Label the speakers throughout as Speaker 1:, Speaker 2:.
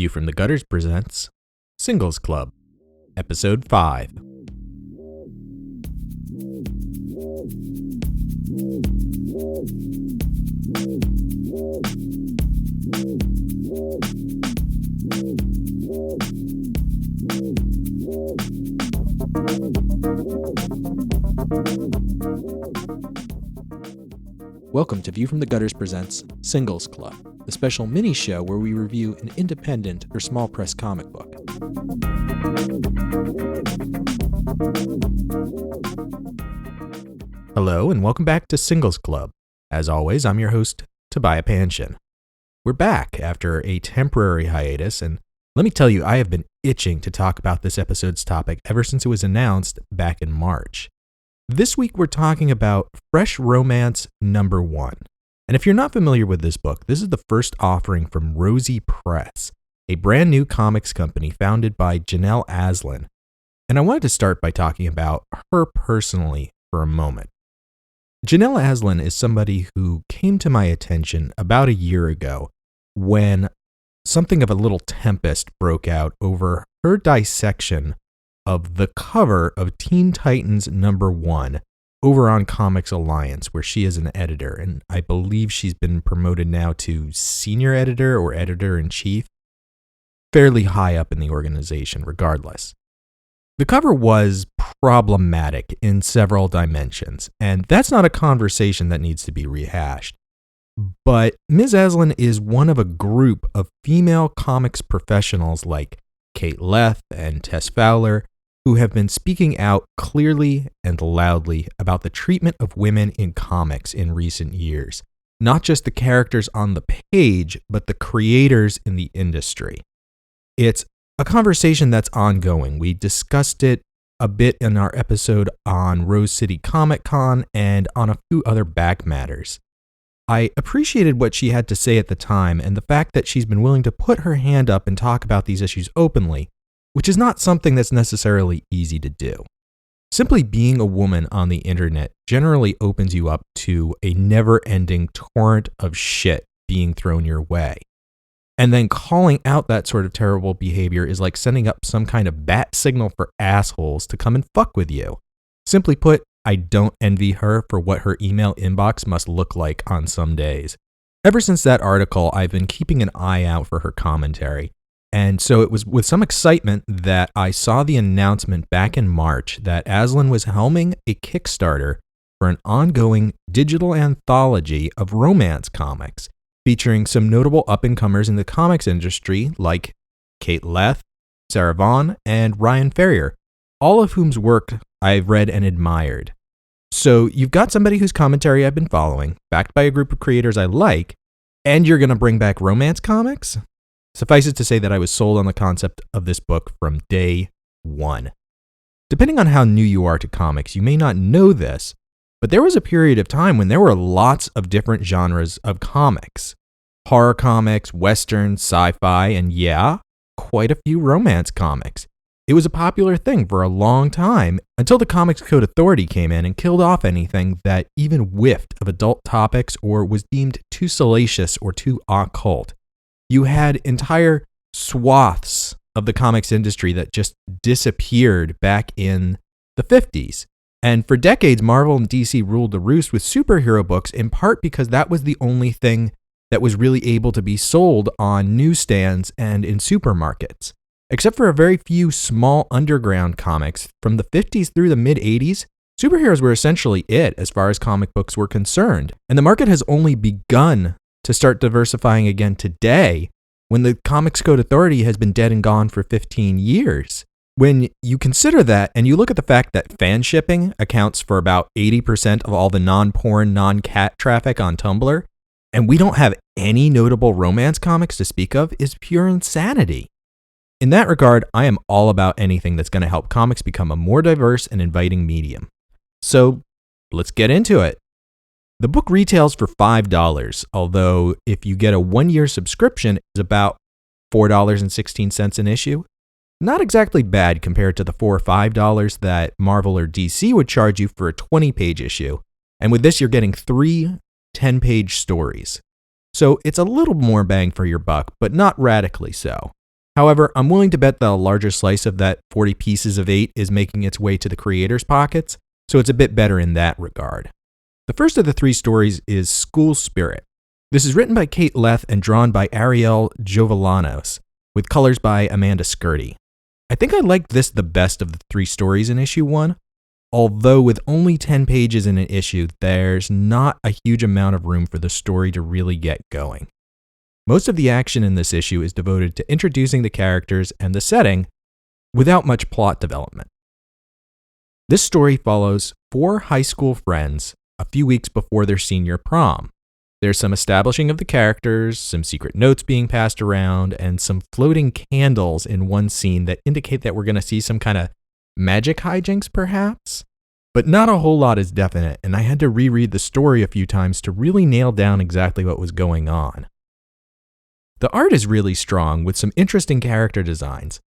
Speaker 1: View from the Gutters presents Singles Club, Episode 5. Welcome to View from the Gutters presents Singles Club, the special mini-show where we review an independent or small press comic book. Hello and welcome back to Singles Club. As always, I'm your host, Tobiah. We're back after a temporary hiatus, and let me tell you, I have been itching to talk about this episode's topic ever since it was announced back in March. This week we're talking about Fresh Romance number 1. And if you're not familiar with this book, this is the first offering from Rosie Press, a brand new comics company founded by Janelle Aslan. And I wanted to start by talking about her personally for a moment. Janelle Aslan is somebody who came to my attention about a year ago when something of a little tempest broke out over her dissection of the cover of Teen Titans number 1 over on Comics Alliance, where she is an editor, and I believe she's been promoted now to senior editor or editor-in-chief, fairly high up in the organization regardless. The cover was problematic in several dimensions, and that's not a conversation that needs to be rehashed. But Ms. Aslan is one of a group of female comics professionals like Kate Leth and Tess Fowler, who have been speaking out clearly and loudly about the treatment of women in comics in recent years. Not just the characters on the page, but the creators in the industry. It's a conversation that's ongoing. We discussed it a bit in our episode on Rose City Comic Con and on a few other back matters. I appreciated what she had to say at the time and the fact that she's been willing to put her hand up and talk about these issues openly, which is not something that's necessarily easy to do. Simply being a woman on the internet generally opens you up to a never-ending torrent of shit being thrown your way. And then calling out that sort of terrible behavior is like sending up some kind of bat signal for assholes to come and fuck with you. Simply put, I don't envy her for what her email inbox must look like on some days. Ever since that article, I've been keeping an eye out for her commentary. And so it was with some excitement that I saw the announcement back in March that Aslan was helming a Kickstarter for an ongoing digital anthology of romance comics, featuring some notable up-and-comers in the comics industry like Kate Leth, Sarah Vaughn, and Ryan Ferrier, all of whom's work I've read and admired. So you've got somebody whose commentary I've been following, backed by a group of creators I like, and you're going to bring back romance comics? Suffice it to say that I was sold on the concept of this book from day one. Depending on how new you are to comics, you may not know this, but there was a period of time when there were lots of different genres of comics. Horror comics, western, sci-fi, and yeah, quite a few romance comics. It was a popular thing for a long time until the Comics Code Authority came in and killed off anything that even whiffed of adult topics or was deemed too salacious or too occult. You had entire swaths of the comics industry that just disappeared back in the 50s. And for decades, Marvel and DC ruled the roost with superhero books, in part because that was the only thing that was really able to be sold on newsstands and in supermarkets. Except for a very few small underground comics from the 50s through the mid-80s, superheroes were essentially it as far as comic books were concerned. And the market has only begun to start diversifying again today when the Comics Code Authority has been dead and gone for 15 years. When you consider that and you look at the fact that fan shipping accounts for about 80% of all the non-porn, non-cat traffic on Tumblr, and we don't have any notable romance comics to speak of, is pure insanity. In that regard, I am all about anything that's going to help comics become a more diverse and inviting medium. So let's get into it. The book retails for $5, although if you get a 1-year subscription, it's about $4.16 an issue. Not exactly bad compared to the $4 or $5 that Marvel or DC would charge you for a 20-page issue. And with this, you're getting 3 10-page stories. So it's a little more bang for your buck, but not radically so. However, I'm willing to bet the larger slice of that 40 pieces of 8 is making its way to the creator's pockets, so it's a bit better in that regard. The first of the 3 stories is School Spirit. This is written by Kate Leth and drawn by Ariel Jovellanos, with colors by Amanda Skirty. I think I liked this the best of the 3 stories in issue 1, although with only 10 pages in an issue, there's not a huge amount of room for the story to really get going. Most of the action in this issue is devoted to introducing the characters and the setting without much plot development. This story follows 4 high school friends a few weeks before their senior prom. There's some establishing of the characters, some secret notes being passed around, and some floating candles in one scene that indicate that we're going to see some kind of magic hijinks, perhaps? But not a whole lot is definite, and I had to reread the story a few times to really nail down exactly what was going on. The art is really strong, with some interesting character designs.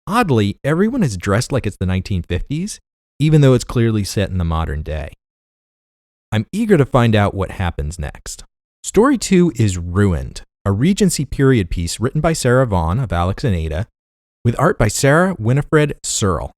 Speaker 1: Oddly, everyone is dressed like it's the 1950s, even though it's clearly set in the modern day. I'm eager to find out what happens next. Story 2 is Ruined, a Regency period piece written by Sarah Vaughn of Alex and Ada, with art by Sarah Winifred Searle.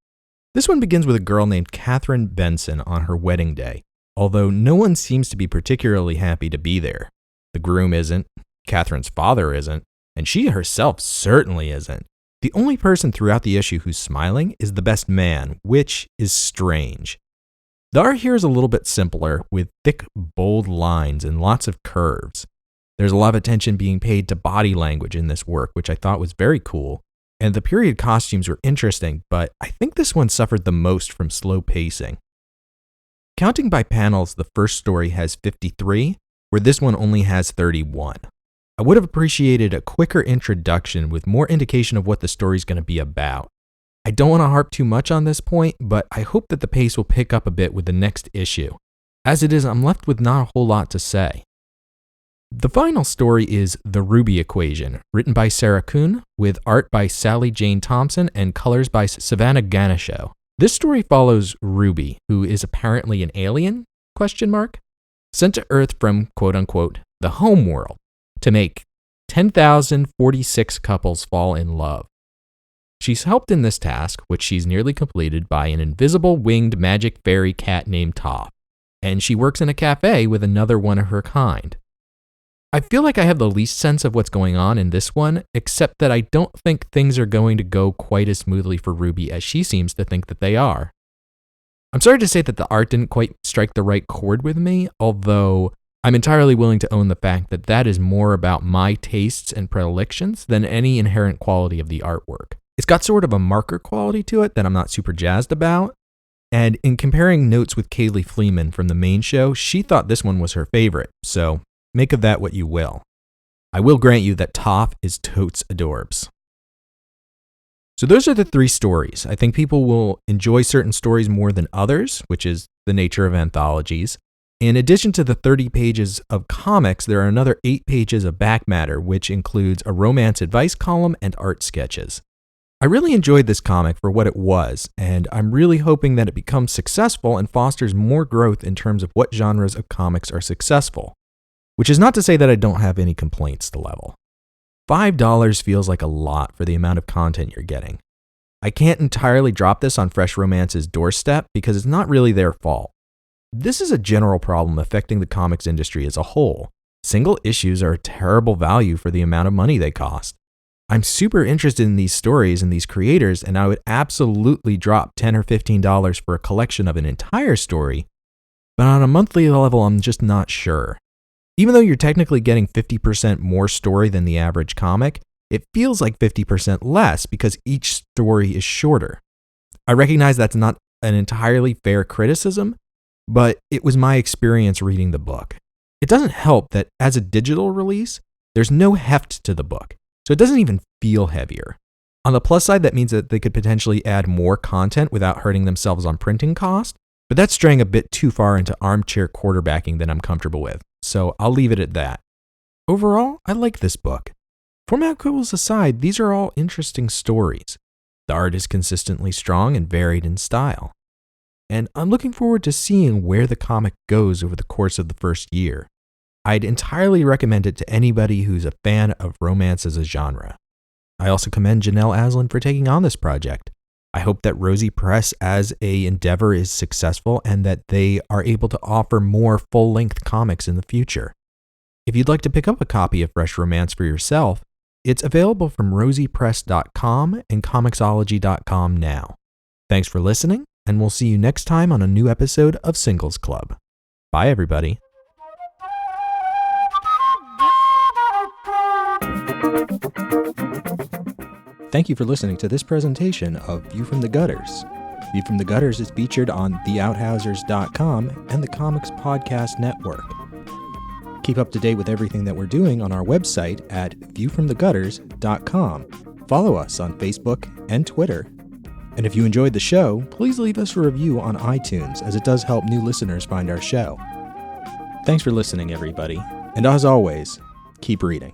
Speaker 1: This one begins with a girl named Catherine Benson on her wedding day, although no one seems to be particularly happy to be there. The groom isn't, Catherine's father isn't, and she herself certainly isn't. The only person throughout the issue who's smiling is the best man, which is strange. The art here is a little bit simpler, with thick, bold lines and lots of curves. There's a lot of attention being paid to body language in this work, which I thought was very cool, and the period costumes were interesting, but I think this one suffered the most from slow pacing. Counting by panels, the first story has 53, where this one only has 31. I would have appreciated a quicker introduction with more indication of what the story's going to be about. I don't want to harp too much on this point, but I hope that the pace will pick up a bit with the next issue. As it is, I'm left with not a whole lot to say. The final story is The Ruby Equation, written by Sarah Kuhn, with art by Sally Jane Thompson and colors by Savannah Ganeshow. This story follows Ruby, who is apparently an alien, sent to Earth from, quote-unquote, the home world, to make 10,046 couples fall in love. She's helped in this task, which she's nearly completed, by an invisible winged magic fairy cat named Toph, and she works in a cafe with another one of her kind. I feel like I have the least sense of what's going on in this one, except that I don't think things are going to go quite as smoothly for Ruby as she seems to think that they are. I'm sorry to say that the art didn't quite strike the right chord with me, although I'm entirely willing to own the fact that that is more about my tastes and predilections than any inherent quality of the artwork. It's got sort of a marker quality to it that I'm not super jazzed about, and in comparing notes with Kaylee Fleeman from the main show, she thought this one was her favorite, so make of that what you will. I will grant you that Toph is totes adorbs. So those are the 3 stories. I think people will enjoy certain stories more than others, which is the nature of anthologies. In addition to the 30 pages of comics, there are another 8 pages of back matter, which includes a romance advice column and art sketches. I really enjoyed this comic for what it was, and I'm really hoping that it becomes successful and fosters more growth in terms of what genres of comics are successful. Which is not to say that I don't have any complaints to level. $5 feels like a lot for the amount of content you're getting. I can't entirely drop this on Fresh Romance's doorstep because it's not really their fault. This is a general problem affecting the comics industry as a whole. Single issues are a terrible value for the amount of money they cost. I'm super interested in these stories and these creators, and I would absolutely drop $10 or $15 for a collection of an entire story, but on a monthly level, I'm just not sure. Even though you're technically getting 50% more story than the average comic, it feels like 50% less because each story is shorter. I recognize that's not an entirely fair criticism, but it was my experience reading the book. It doesn't help that as a digital release, there's no heft to the book, so it doesn't even feel heavier. On the plus side, that means that they could potentially add more content without hurting themselves on printing cost, but that's straying a bit too far into armchair quarterbacking that I'm comfortable with, so I'll leave it at that. Overall, I like this book. Format quibbles aside, these are all interesting stories. The art is consistently strong and varied in style. And I'm looking forward to seeing where the comic goes over the course of the first year. I'd entirely recommend it to anybody who's a fan of romance as a genre. I also commend Janelle Aslan for taking on this project. I hope that Rosie Press as a endeavor is successful and that they are able to offer more full-length comics in the future. If you'd like to pick up a copy of Fresh Romance for yourself, it's available from rosiepress.com and comixology.com now. Thanks for listening, and we'll see you next time on a new episode of Singles Club. Bye, everybody. Thank you for listening to this presentation of View from the Gutters. View from the Gutters is featured on theouthousers.com and the Comics Podcast Network. Keep up to date with everything that we're doing on our website at viewfromthegutters.com. Follow us on Facebook and Twitter. And if you enjoyed the show, please leave us a review on iTunes, as it does help new listeners find our show. Thanks for listening, everybody. And as always, keep reading.